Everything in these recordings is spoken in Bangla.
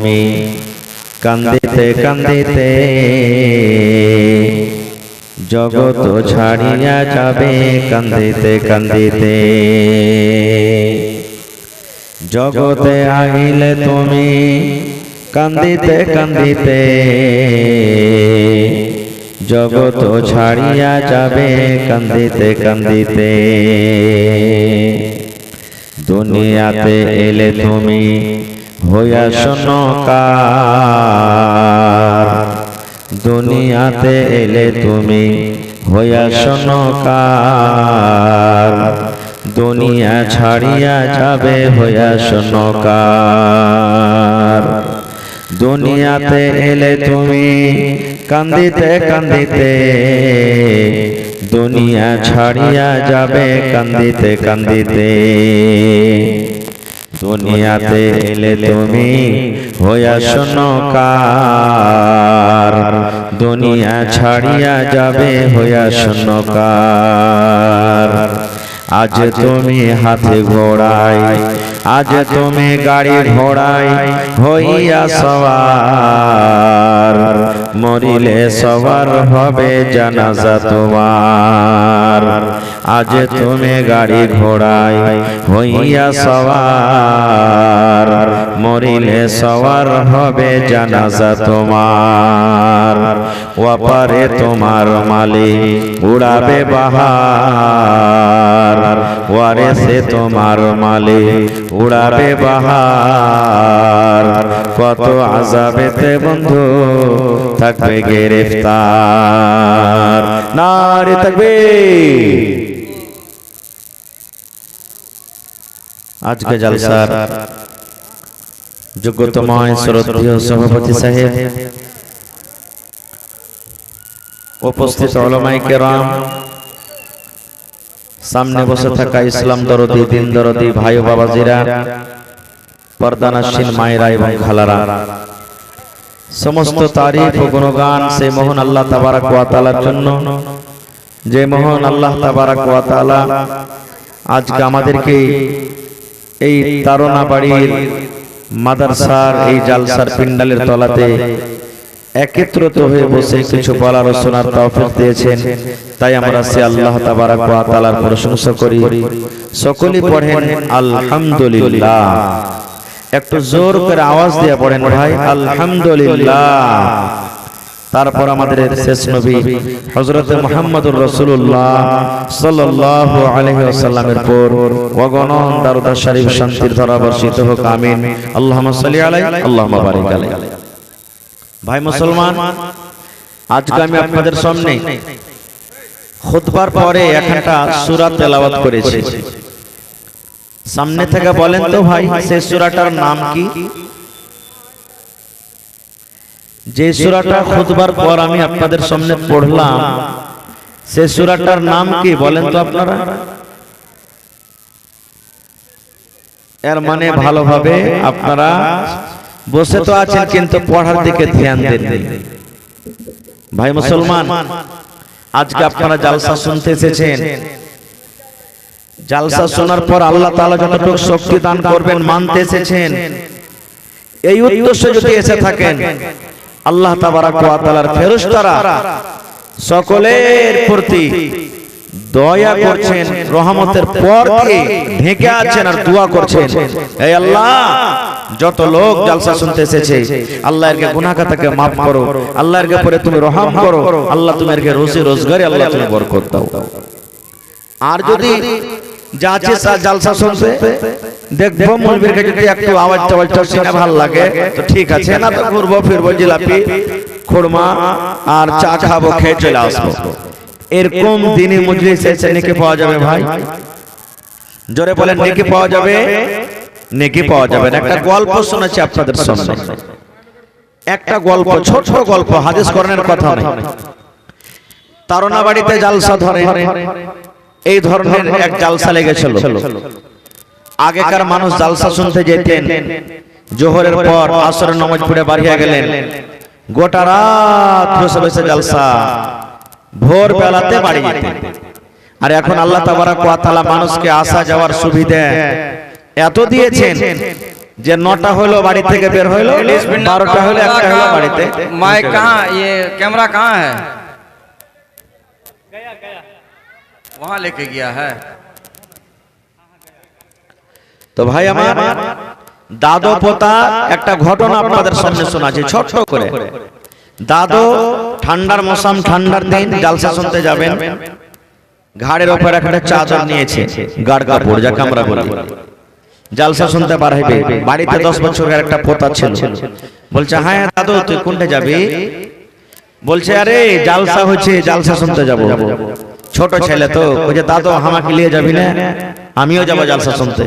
তুমি কান্দিতে কান্দিতে জগৎ ছাড়িয়া যাবে কান্দিতে কান্দিতে। জগতে আইলে তুমি কান্দিতে কান্দিতে জগৎ ছাড়িয়া যাবে কান্দিতে কান্দিতে। দুনিয়াতে এলে তুমি হইয়া শোনকার, দুনিয়াতে এলে তুমি হইয়া শোনকার, দুনিয়া ছাড়িয়া যাবে হইয়া শোনকার। দুনিয়াতে এলে তুমি কান্দিতে কান্দিতে দুনিয়া ছাড়িয়া যাবে কান্দিতে কান্দিতে। দুনিয়াতে এলে তুমি হইয়া শোনকার, দুনিয়া ছাড়িয়া যাবে হইয়া শোনকার। আজ তুমি হাতে ঘোড়ায়, আজ তুমি গাড়ি ঘোড়ায় হইয়া সওয়ার, মরিলে সবার হবে জানাজা তোমার। আজ তুমি গাড়ি ঘোড়ায় হইয়া সওয়ার, মরিলে সবার হবে জানাজা তোমার। ওপারে তোমার মালিক উড়াবে বাহার, ওয়ারে সে তোমার মালিক উড়াবে বাহার। কত আযাবেতে বন্ধু থাকবে গ্রেফতার। নারে তাকবীর। আজকে জলসার যোগ্যতময় শ্রদ্ধেয় সভাপতি সাহেব, উপস্থিত উলামায়ে কেরাম, সামনে বসে থাকা ইসলাম দরদি দিন দরদি ভাই ও বাবাজিরা, পর্দানাসীন মায়েরা এবং খালারা, সমস্ত তারিফ ও গুণগান সেই মহান আল্লাহ তাবারক ওয়া তাআলার জন্য, যে মহান আল্লাহ তাবারক ওয়া তাআলা আজকে আমাদেরকে এই তারনাবাড়ির মাদ্রাসার এই জালসার পিন্ডালের তলাতে একত্রিত হয়ে বসে কিছু বলার ও শোনার তৌফিক দিয়েছেন। তাই আমরা সে আল্লাহ তাবারক ওয়া তাআলার প্রশংসা করি। সকলেই পড়েন আলহামদুলিল্লাহ। একটু জোর করে আওয়াজ দিয়ে পড়েন ভাই, আলহামদুলিল্লাহ। তারপর আমাদের শেষ নবী হযরত মুহাম্মদুর রাসূলুল্লাহ সাল্লাল্লাহু আলাইহি ওয়াসাল্লামের পর অগণন দরুদ শরীফ শান্তির ধারা বর্ষিত হোক, আমিন। আল্লাহুম্মা সাল্লি আলাইহি আল্লাহুম্মা বারিক আলাইহি। ভাই মুসলমান, আজকে আমি আপনাদের সামনে খুতবার পরে একটা সূরা তেলাওয়াত করেছি। সামনে থেকে বলেন তো ভাই, সেই সূরাটার নাম কি? যে সূরাটা খুতবার পর আমি আপনাদের সামনে পড়লাম, সেই সূরাটার নাম কি বলেন তো আপনারা? এর মানে ভালোভাবে আপনারা বসে তো আছেন কিন্তু পড়ার দিকে ধ্যান দেননি। ভাই মুসলমান, আজকে আপনারা জালসা শুনতে এসেছেন। জালসা শোনার পর আল্লাহ তাআলা যতটুকু শক্তি দান করবেন মানতে এসেছেন। এই উদ্দেশ্যে যদি এসে থাকেন, আল্লাহ তাবারক ওয়া তাআলার ফেরেশতারা সকলের প্রতি দয়া করছেন, রহমতের পর্দা ঢেকে আছেন আর দোয়া করছেন, হে আল্লাহ, যত লোক জালসা শুনতে এসেছে, আল্লাহ এরকে গুনাহ খাতাকে maaf করো, আল্লাহ এরকে পরে তুমি রহম করো, আল্লাহ তুমি এরকে রোজি রোজগারে আল্লাহ তুমি বরকত দাও। আর যদি যাচ্ছে জালসা শুনতে দেখবো মৌলবীর কাছে যদি একটু আওয়াজ শুনে ভালো লাগে তো ঠিক আছে, না তো ঘুরবো ফিরবো, জিলাপি খুরমা আর চা খাবো, খেয়ে চলে আসবো। এরকম দিনে মজলিসে এসে নেকি পাওয়া যাবে ভাই? জোরে বলেন, নেকি পাওয়া যাবে? নেকি পাওয়া যাবে না। একটা গল্প শোনাচ্ছি আপনাদের সামনে, একটা গল্প, ছোট গল্প, হাদিস কোরআনের কথা নয়। তারনাবাড়িতে জালসা ধরে, এই ধরনের এক জালসা লেগেছিল। আগেকার মানুষ জালসা শুনতে যেতেন, জোহরের পর আসরের নামাজ পড়ে বাড়ি গেলেন, গোটা রাত বসে বসে জালসা, ভোর বেলাতে বাড়ি যেতেন। আর এখন আল্লাহ তাবারক ওয়া তাআলা মানুষকে আসা যাওয়ার সুবিধা এত দিয়েছেন যে 9টা হলো বাড়ি থেকে বের হলো, 12টা হলো, 1টা হলো বাড়িতে। माइक कहाँ, ये कैमरा कहाँ है? वहाँ लेके गया है। তো ভাই আমার দাদু পোতা একটা ঘটনা আপনাদের সামনে শোনাচ্ছি ছোট্ট করে। দাদু ঠান্ডার মৌসুম, ঠান্ডার দিন জালসা শুনতে যাবেন, ঘাড়ের উপর একটা চাদর নিয়েছে, গাড় কাপড় যাকে আমরা বলি। জালসা শুনতে পারবে, বাড়িতে 10 বছরের একটা পোতা ছিল। বলছে হ্যাঁ দাদু তুই কোনটা যাবি? বলছে আরে জালসা হচ্ছে, জালসা শুনতে যাব। ছোট ছেলে তো, ওই যে দাদু আমাকে নিয়ে যাবি না? আমিও যাব জালসা শুনতে।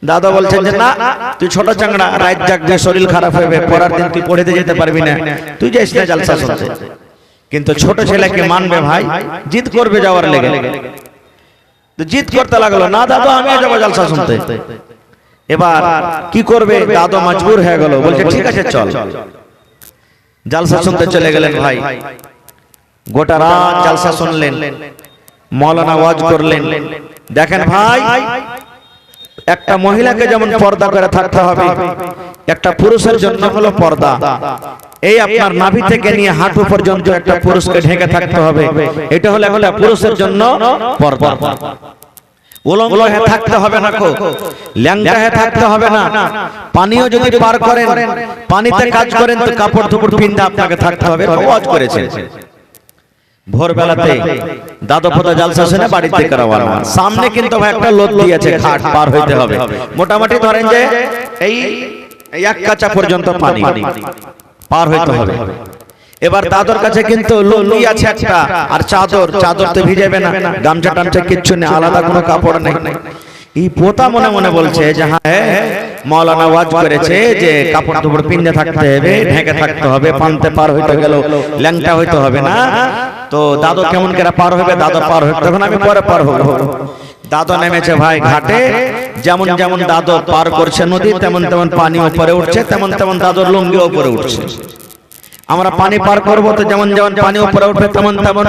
দাদা বলছেন যে না তুই ছোট চাংড়া, রাত জাগবে, শরীর খারাপ হবে, পরের দিন তুই পড়িতে যেতে পারবি না, তুই যাইস না জালসা শুনতে। কিন্তু ছোট ছেলেকে মানবে ভাই, জিদ করবে যাওয়ার লেগে, তো জিদ করতে লাগলো না দাদু আমিও যাবো জালসা শুনতে। এবার কি করবে, দাদু মজবুর হয়ে গেল, বলছে ঠিক আছে চল। জালসা শুনতে চলে গেলেন ভাই। গোটা রাত জালসা শুনলেন, মৌলানা ওয়াজ করলেন। দেখেন ভাই, একটা মহিলাকে যেমন পর্দা করে থাকতে হবে, একটা পুরুষের জন্য হলো পর্দা। এই আপনার নাভি থেকে নিয়ে হাঁটু পর্যন্ত একটা পুরুষকে ঢেকে থাকতে হবে, এটা হলো একটা পুরুষের জন্য পর্দা। উলঙ্গ হয়ে থাকতে হবে না, ল্যাংটা হয়ে থাকতে হবে না। পানিও যদি পার করেন, পানিতে কাজ করেন, তো কাপড় চোপড় পিন্দা আপনাকে থাকতে হবে। ওয়াজ করেছে ভোরবেলাতে দাদু পোতা জালসা শুনে বাড়ির থেকে রওনা। সামনে কিন্তু ভাই একটা লোক দিয়েছে, খাট পার হইতে হবে, মোটামুটি ধরেন যে এই এক কাঁচা পর্যন্ত পানি পার হইতে হবে। এবার দাদুর কাছে কিন্তু লুঙ্গি আছে একটা, আর চাদর, চাদর তো ভিজাবে না, গামছা টামছা কিচ্ছু নেই, আলাদা কোনো কাপড় নেই। এই পোতা মনে মনে বলছে যে হ্যাঁ মৌলানা ওয়াজ করেছে যে কাপড় চোপড় পিন্দে থাকতে হবে, ঢেকে থাকতে হবে, পানতে পার হইতে গেল ল্যাংটা হইতে হবে না। তো দাদু কেমন করে পার হবে, দাদু পার হবে, তখন আমি পরে পার হবো। দাদু নেমেছে ভাই ঘাটে, যেমন যেমন দাদু পার করছে নদী, তেমন তেমন পানি উপরে উঠছে, তেমন তেমন দাদুর লুঙ্গি উপরে উঠছে। আমরা পানি পার করবো তো যেমন যেমন পানি উপরে উঠবে, তেমন তেমন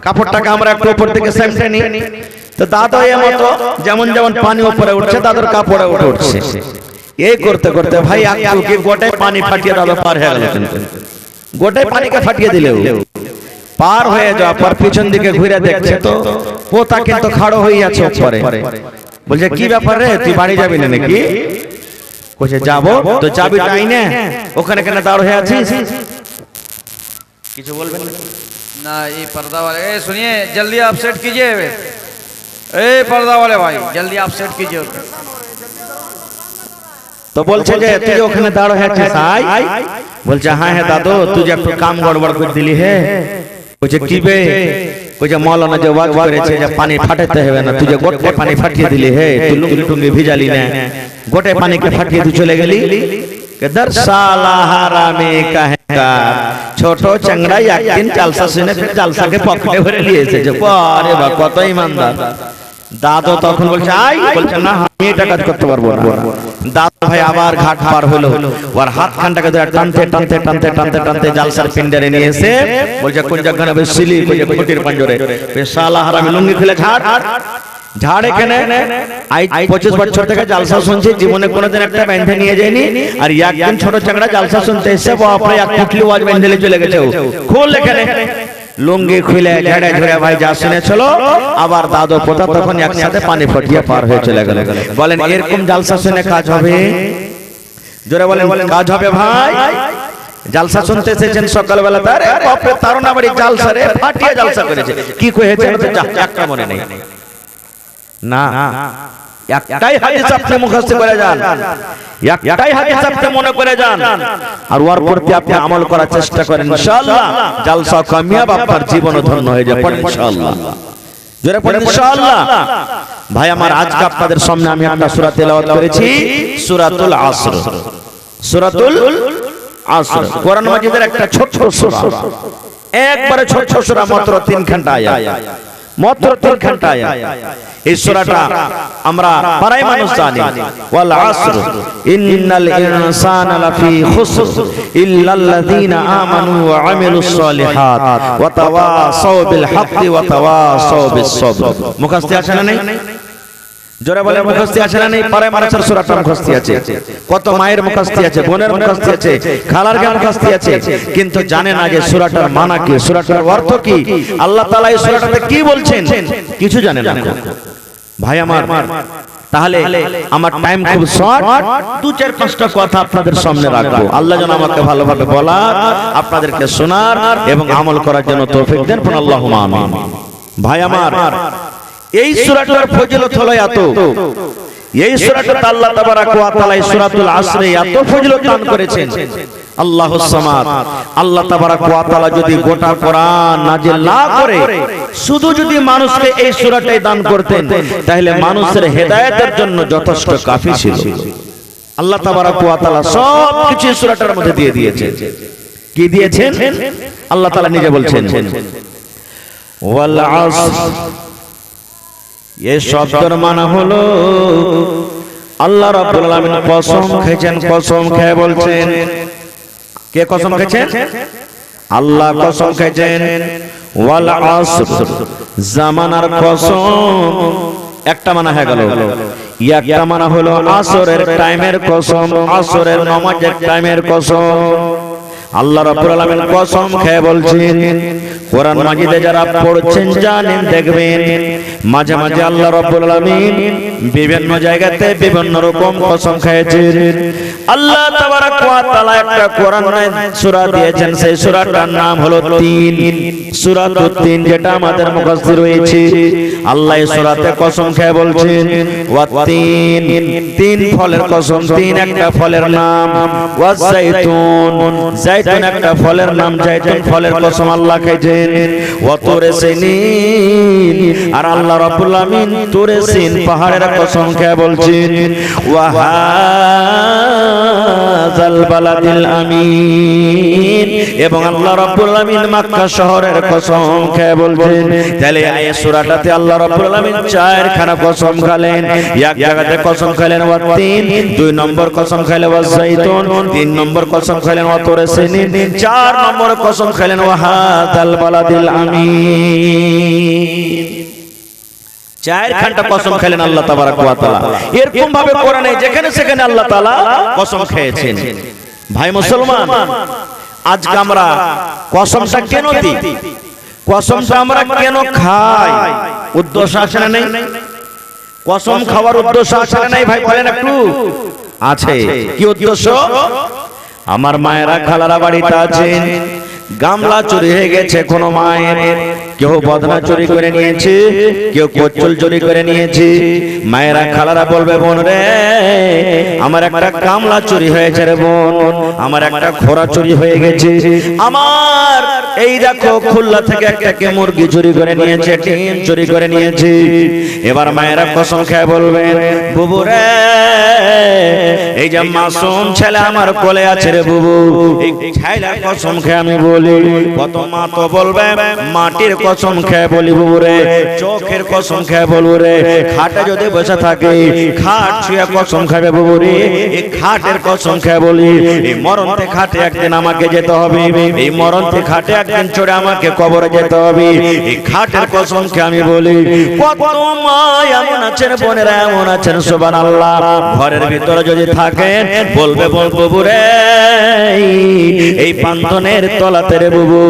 কাপড়টাকে আমরা একটু উপর থেকে সেমটে নিই। তো দাদু এর মতো যেমন যেমন পানি উপরে উঠছে, দাদুর কাপড়ে উঠছে। এই করতে করতে ভাই আজকে গোটাই পানি ফাটিয়ে দাদু পার হয়ে গেল। গোটাই পানিকে ফাটিয়ে দিলে পার হয়ে যাওয়ার পর পিছন দিকে ঘুরে দেখছে তো পোতা কিন্তু খাড়ো হয়ে আছে উপরে। বলছে কি ব্যাপার রে, তুই বাড়ি যাবি না নাকি? বলছে যাবো। তো চাবি টাই না, ওখানে কেন দাঁড় হয়ে আছিস? কিছু বলবেন ना? ये पर्दा वाले, ए सुनिए जल्दी आप सेट कीजिए, ए पर्दा वाले भाई जल्दी आप सेट कीजिए। তো বলছে যে তুই ওখানে দাঁড় হয়ে আছিস আই। বলছে হ্যাঁ হ্যাঁ দাদু তুই যে একটু কাম গড়বড় করে দিলি হে। বলছে কি বে? ওই যে মৌলানা যে ওয়াজ করেছে যে পানি ফাটাতে হবে না, তুই যে গোটে পানি ফাটিয়ে দিলি হে, তুই লুঙ্গি টুঙ্গি ভিজালি না, গোটে পানিকে ফাটিয়ে তুই চলে গেলি। কেদার সালা হারামে কাহেগা, ছোট চাংড়া একদিন জালসা শুনে জালসাকে পকেটে ভরে নিয়েছে। যে আরে বাবা কত ইমানদার। দাদু তখন বলছে আই, বলছে না আমি এটা কাজ করতে পারবো না। দাদু ভাই আবার ঘাট পার হলো, ওর হাত খানটাকে ধরে টানতে টানতে টানতে টানতে টানতে জালসার পিন্ডারে নিয়ে এসে বলছে কোন জায়গায় বসছিলি? বলছে খুঁটির পাঞ্জরে। শালা হারামি লুঙ্গি খুলে ঝাড় ঝাড় এখানে। 25 বছর থেকে জালসা শুনছি, জীবনে কোনোদিন একটা ব্যান্ডে নিয়ে যায়নি। আর একদিন ছোট চাংড়া জালসা শুনতে এসে বাপরে এক কুটলি ওয়াজ ব্যান্ডে চলে গেছে। খুল এখানে লুঙ্গি খুলে ঝেড়ে ঝেড়ে ভাই যা শুনেছিল। আবার দাদু পোতা তখন একসাথে পানি ফটিয়ে পার হয়ে চলে গেল। বলেন এরকম জালসা শুনে কাজ হবে? জোরে বলেন কাজ হবে ভাই? জালসা শুনতে এসেছেন সকালবেলা, তার বাপরে তারনা বাড়ি জালসা রে, ফাটিয়ে জালসা করেছে। কি করেছে একটা মনে নেই না। একটাই হাদিস আপনি মুখস্থ করে যান, একটাই হাদিস আপনি মনে করে যান, আর ওর প্রতি আপনি আমল করার চেষ্টা করেন। ইনশাআল্লাহ জালসা কামিয়াব, আপনার জীবন ধন্য হয়ে যাবে ইনশাআল্লাহ। জোরে পড়েন ইনশাআল্লাহ। ভাই আমার আজকে আপনাদের সামনে আমি একটা সূরা তেলাওয়াত করেছি, সূরাতুল আসর। সূরাতুল আসর কোরআন মাজিদের একটা ছোট সূরা, একবারে ছোট সূরা, মাত্র 3 ঘন্টা আয়াত, মাত্র 3 ঘন্টা আয়াত। এই সূরাটা আমরা পাড়ায় মানুষ জানি। ওয়াল আসর ইন্নাল ইনসানা লাফি খুসর ইল্লাল্লাযীনা আমানু ওয়া আমিলুস সালিহাত ওয়া তাওয়াসাউ বিল হাক্কি ওয়া তাওয়াসাউ বিস সবর। মুখস্থ আছে না নাই? জোরে বলে মুখস্থি আছে না নেই? পারে মানুষের সূরাটা মুখস্থি আছে, কত মায়ের মুখস্থি আছে, বোনের মুখস্থি আছে, খালার কে মুখস্থি আছে, কিন্তু জানে না যে সূরাটার মানা কি, সূরাটার অর্থ কি, আল্লাহ তাআলা এই সূরাটাতে কি বলছেন, কিছু জানে না। ভাই আমার, তাহলে আমার টাইম খুব শর্ট, 2-4-5টা কথা আপনাদের সামনে রাখবো। আল্লাহ যেন আমাকে ভালোভাবে বলার, আপনাদেরকে শোনার এবং আমল করার জন্য তৌফিক দেন। আল্লাহুম্মা আমিন। ভাই আমার, এই সূরাটার ফজিলত হলো এত, এই সূরাটাতে আল্লাহ তাবারাক ওয়া তাআলা এই সূরাতুল আসরে এত ফজিলত দান করেছেন। আল্লাহুস সামাদ, আল্লাহ তাবারাক ওয়া তাআলা যদি গোটা কোরআন নাজিল না করে শুধু যদি মানুষকে এই সূরাটাই দান করতেন, তাহলে মানুষের হেদায়েতের জন্য যথেষ্ট কাফি ছিল। আল্লাহ তাবারাক ওয়া তাআলা সব কিছু এই সূরাটার মধ্যে দিয়ে দিয়েছেন। কি দিয়েছেন? আল্লাহ তাআলা নিজে বলছেন, ওয়াল আসর, এই শব্দের মানে হলো আল্লাহ রাব্বুল আলামিন কসম খেয়েছেন, কসম খেয়ে বলছেন। কে কসম খেয়েছেন? আল্লাহ কসম খেয়েছেন। ওয়াল আসর, জামানার কসম, একটা মানা হয়ে গেল। একটা মানা হলো আসরের টাইমের কসম, আসরের নামাজের টাইমের কসম। আল্লাহ রাব্বুল আলামিন কসম খেয়ে বলছেন। কোরআন মাজিদে যারা পড়ছেন জানেন, দেখবেন মাঝে মাঝে আল্লাহ রাব্বুল আলামিন বিভিন্ন জায়গাতে বিভিন্ন রকম কসম খেয়েছেন। আল্লাহ তাবারাক ওয়া তাআলা একটা কোরআনের সূরা দিয়েছেন, সেই সূরাটার নাম হলো 3, সূরাতুত 3, যেটা আমাদের মুখস্থ রয়েছে। আল্লাহ এই সূরাতে কসম খেয়ে বলছেন, ওয়া 3 ফলের কসম, 3 একটা ফলের নাম, ওয়া যাইতুন, যাইতুন একটা ফলের নাম, যাইতুন ফলের কসম আল্লাহ খেয়েছেন। ওয়া তুরে সিনিন, আর আল্লাহ রাব্বুল আমিন তুরে সিন পাহাড়ের কসম খেয়ে বলছেন। ওয়া হাযাল বালাদিল আমিন, এবং আল্লাহ রাব্বুল আমিন মক্কা শহরের কসম খেয়ে বলছেন। তাহলে এই সূরাটাতে আল্লাহ রাব্বুল আমিন 4খানা কসম খেলেন। এক জায়গাতে কসম খেলেন ওয়া 3, 2 নম্বর কসম খেলেন ওয়া যাইতুন, 3 নম্বর কসম খেলেন ওয়া তুরে সিনিন, 4 নম্বর কসম খেলেন ওয়া হাযাল বালাদিল আমিন। 4খানা কসম খেলেন আল্লাহ তাবারাক ওয়া তাআলা। এরকম ভাবে কোরআনে যেখানে সেখানে আল্লাহ তাআলা কসম খেয়েছেন। ভাই মুসলমান, আজকে আমরা কসমটা কেন দিই, কসমটা আমরা কেন খাই, উদ্দেশ্য আছে না নেই? কসম খাওয়ার উদ্দেশ্য আছে না নাই? ভাই বলেন একটু। আছে। কি উদ্দেশ্য? আমার মায়েরা খালারা বাড়িতে আছেন, গামলা চুরি হয়ে গেছে কোন মায়ের, কেউ বদনা চুরি করে নিয়েছে, কেউ কোচল চুরি করে নিয়েছে। মায়েরা খালারা বলবে, বোন রে আমার একটা গামলা চুরি হয়েছে রে বোন, আমার একটা খোরা চুরি হয়ে গেছে, আমার এই দেখো খুলনা থেকে একটা মুরগি চুরি করে নিয়েছে, ডিম চুরি করে নিয়েছে। এবার মায়েরা কসম খেয়ে বলবেন, বুবু রে এই যে মাসুম ছেলে আমার কোলে আছে রে বুবু, এই ছেলের কসম খেয়ে আমি বলি, কত মা তো বলবে মাটির কসম খেয়ে বলি বুবু রে, চোখের কসম খেয়ে বলবো রে, খাটে যদি বসে থাকে খাট ছুঁয়ে কসম খাবে বুবু রে, এই খাটের কসম খেয়ে বলি, এই মরণতে খাটে একদিন আমাকে যেতে হবে, এই মরণতে খাটে একদিন চড়ে আমাকে কবরে যেতে হবে, এই খাটের কসম খেয়ে আমি বলি। কত মা এমন আছেন, বোনেরা এমন আছেন, সুবহানাল্লাহ, ঘরের ভিতরে যদি থাকেন বলবে বল বুবু রে এই পান্তনের তলাতে রে বুবু,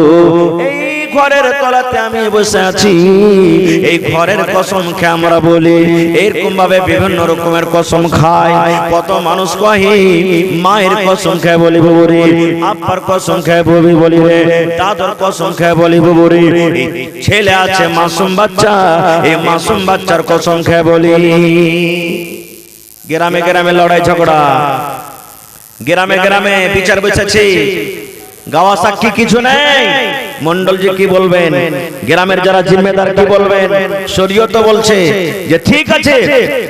এই ঘরের তলাতে আমি বসে আছি, এই ঘরের কসম খেয়ে আমরা বলি। এরকম ভাবে বিভিন্ন রকমের কসম খায়। কত মানুষ কহে মায়ের কসম খেয়ে বলি বুবু রে, আব্বার কসম খেয়ে বলি রে, দাদার কসম খেয়ে বলি বুবু রে, ছেলে আছে মাসুম বাচ্চা, এই মাসুম বাচ্চার কসম খেয়ে বলি। গ্রামে গ্রামে লড়াই ঝগড়া, গ্রামে গ্রামে বিচার বসেছে, গাওয়া সাক্ষী কিছু নেই। মন্ডলজি কি বলবেন, গ্রামের যারা জিম্মেদার কি বলবেন? শরীয়ত বলছে যে ঠিক আছে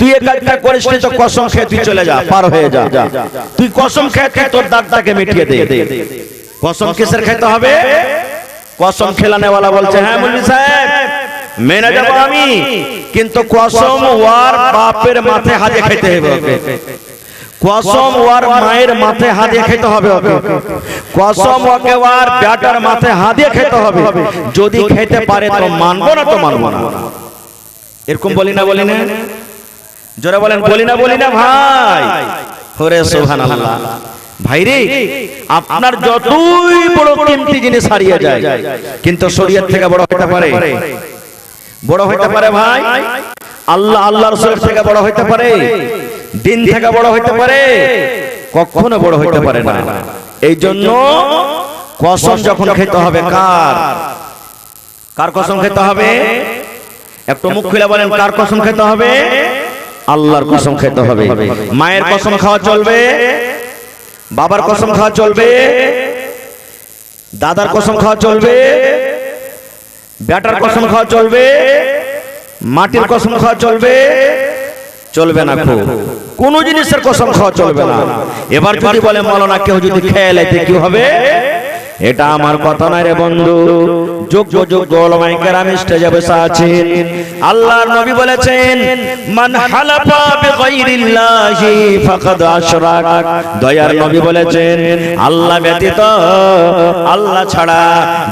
তুই এই কাজটা করিস নি তো কসম খেয়ে তুই চলে যা, পার হয়ে যা, তুই কসম খেয়ে তোর দাগটাকে মিটিয়ে দে। কসম কিসের খেতে হবে? কসম খেলানেওয়ালা বলছে হ্যাঁ মুন্নি সাহেব মেনে যাবো আমি, কিন্তু কসম ওয়ার বাপের মাথায় হাতে খেতে হবে, কসম ওয়ার মায়ের মাথায় হাত দিয়ে খেতে হবে, কসম ওকে ওয়ার বেটার মাথায় হাত দিয়ে খেতে হবে। যদি খেতে পারে তো মানবো না তো মানবো না। এরকম বলি না, বলি না? জোরে বলেন বলি না ভাই, ওরে সুবহানাল্লাহ। ভাই রে, আপনার যতই বড় কিমতি জিনিস হারিয়ে যায়, কিন্তু শরীয়ত থেকে বড় হতে পারে, বড় হতে পারে ভাই। আল্লাহ রাসূলের থেকে বড় হতে পারে, দিন থেকে বড় হতে পারে, কখনো বড় হতে পারে না। এই জন্য কসম যখন খেতে হবে, কার কসম খেতে হবে? একটু মুখ খুলে বলেন, কার কসম খেতে হবে? আল্লাহর কসম খেতে হবে। মায়ের কসম খাওয়া চলবে, বাবার কসম খাওয়া চলবে, দাদার কসম খাওয়া চলবে, বেটার কসম খাওয়া চলবে, মাটির কসম খাওয়া চলবে? চলবে না। কোন জিনিসের কসম খাওয়া চলবে না। এবার যদি বলে মাওলানা কেউ যদি খেয়ে লাইতে কি হবে? এটা আমার কথা নয় রে বন্ধু। যোগ্য ওলামায়ে কেরাম স্টেজে বসে আছেন। আল্লাহর নবী বলেছেন, মান হালাফা বিগাইরিল্লাহি ফাকাদ আশরাক। দয়ার নবী বলেছেন, আল্লাহ ব্যতীত, আল্লাহ ছাড়া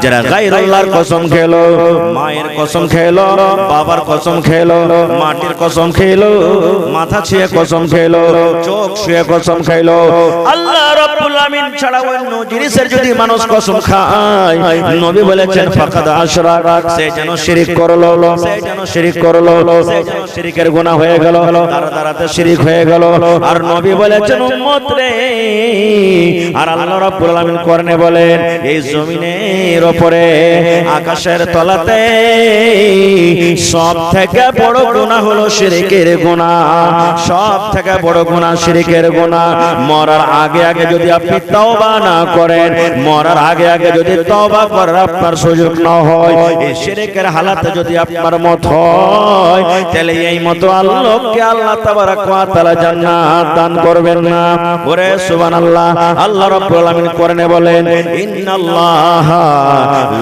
যারা গায়রুল্লাহর কসম খেলো, মায়ের কসম খেলো, বাবার কসম খেলো, মাটির কসম খেলো, মাথা ছুঁয়ে কসম খেলো, চোখ ছুঁয়ে কসম খেলো, আল্লাহ রাব্বুল আমিন ছাড়া অন্য জিনিসের যদি মানুষ কসম খায়, নবী বলেছেন ফাকাদ আশরাক, সে যেন শিরক করলো, সে যেন শিরক করলো, সে যেন শিরকের গুনাহ হয়ে গেল, তার দ্বারাতে শিরক হয়ে গেল। আর নবী বলেছেন, উম্মত রে, আর আল্লাহ রাব্বুল আমিন কোরআনে বলেন, এই জমিনের উপরে আকাশের তলাতে সব থেকে বড় গুনাহ হলো শিরকের গুনাহ। সব থেকে বড় গুনাহ শিরকের গুনাহ। মরার আগে যদি আপনি তওবা না করেন, মরার আগে যদি তওবা করার আপনার সুযোগ না হয়, এই শিরকের হালাতে যদি আপনার মত হয়, তাহলে এই মতো আল্লাহকে আল্লাহ তাবারাক ওয়া তাআলা জান্নাত দান করবেন না। ওরে সুবহানাল্লাহ। আল্লাহ রাব্বুল আমিন কোরআনে বলেন, ইন্নাল্লাহা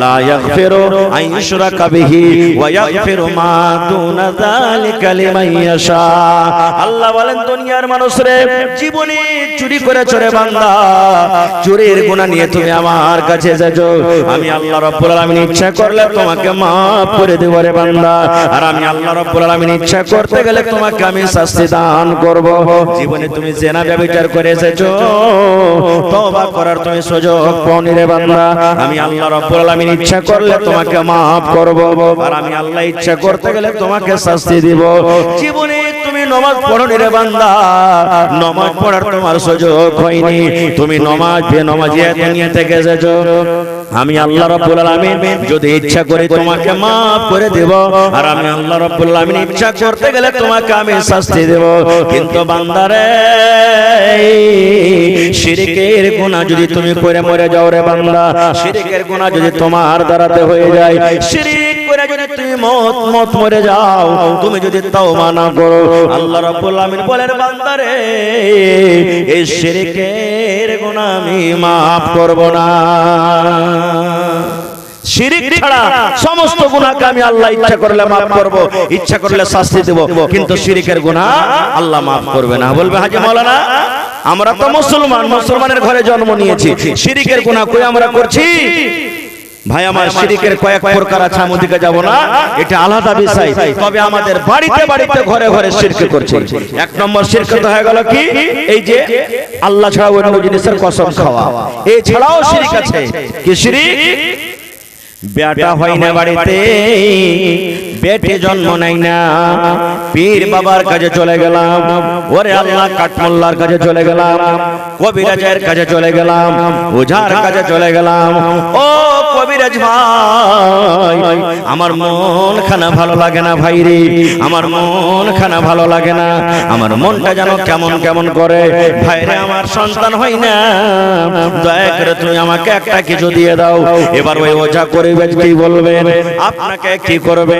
লা ইয়াগফিরু আন ইউশরাকা বিহি ওয়া ইয়াগফিরু মা দুনা যালিকা লিমান ইয়াশা। আল্লাহ বলেন, দুনিয়ার মানুষরে, জীবনে চুরি করেছো রে বান্দা, চুরির গুনাহ নিয়ে তুমি আমার কাছে এসেছো, আমি আল্লাহ রাব্বুল আলামিন ইচ্ছা করলে তোমাকে maaf করে দেব রে বান্দা। আর আমি আল্লাহ রাব্বুল আলামিন ইচ্ছা করতে গেলে তোমাকে আমি শাস্তি দান করব। জীবনে তুমি জিনা ব্যভিচার করে এসেছো, তওবা করার তুমি সুযোগ পাওনি রে বান্দা, আমি আল্লাহ রাব্বুল আলামিন ইচ্ছা করলে তোমাকে maaf করব। আর আমি আল্লাহ ইচ্ছা করতে গেলে তোমাকে শাস্তি দিব। জীবনে তুমি নামাজ পড়োনি রে বান্দা, নামাজ পড়ার তোমার সুযোগ হয়নি, তুমি নামাজ বেনামাজিয়া দুনিয়া থেকে এসেছো, আমি আল্লাহ রাব্বুল আলামিন যদি ইচ্ছা করি তোমাকে maaf করে দেব। আর আমি আল্লাহ রাব্বুল আলামিন ইচ্ছা করতে গেলে তোমাকে আমি শাস্তি দেব। কিন্তু বান্দারে, শিরকের গুনাহ যদি তুমি করে মরে যাও রে বান্দা, শিরকের গুনাহ যদি তোমার দ্বারাতে হয়ে যায়, শিরক করে যদি তুমি মত মরে যাও, তুমি যদি তওবা না করো, আল্লাহ রাব্বুল আলামিন বলেন, বান্দারে, এই শিরকের গুনাহ আমি maaf করব না। শিরক ছাড়া সমস্ত গুনাহকে আমি আল্লাহ ইচ্ছা করলে maaf করব, ইচ্ছা করলে শাস্তি দেব, কিন্তু শিরকের গুনাহ আল্লাহ maaf করবে না। বলবে, হাজী মাওলানা, আমরা তো মুসলমানের ঘরে জন্ম নিয়েছি, শিরকের গুনাহ কই আমরা করছি? ভাই আমার, শিরকের কয়েক প্রকার আছে, আমি ওদিকে যাব না, এটা আলাদা বিষয়। তবে আমাদের বাড়িতে ঘরে ঘরে শিরক করছে। এক নম্বর শিরক তো হয়ে গেল কি, এই যে আল্লাহ ছাড়া অন্য জিনিসের কসম খাওয়া। এই ছাড়াও শিরক আছে। কি শিরক? বেটা হয় না বাড়িতে, বেটে জন্ম নেয় না, পীর বাবার কাছে চলে গেলাম, ওরে আল্লাহ কাঠমোল্লার কাছে চলে গেলাম, কবিরাজের কাছে চলে গেলাম, ওঝার কাছে চলে গেলাম। ও কবিরাজ ভাই, আমার মন খানা ভালো লাগে না ভাই রে, আমার মন খানা ভালো লাগে না, আমার মনটা যেন কেমন করে ভাই রে, আমার সন্তান হয় না, দয়া করে তুমি আমাকে একটা কিছু দিয়ে দাও। এবার ওই ওঝা কবিরাজ কি বলবেন, আপনাকে কি করবে?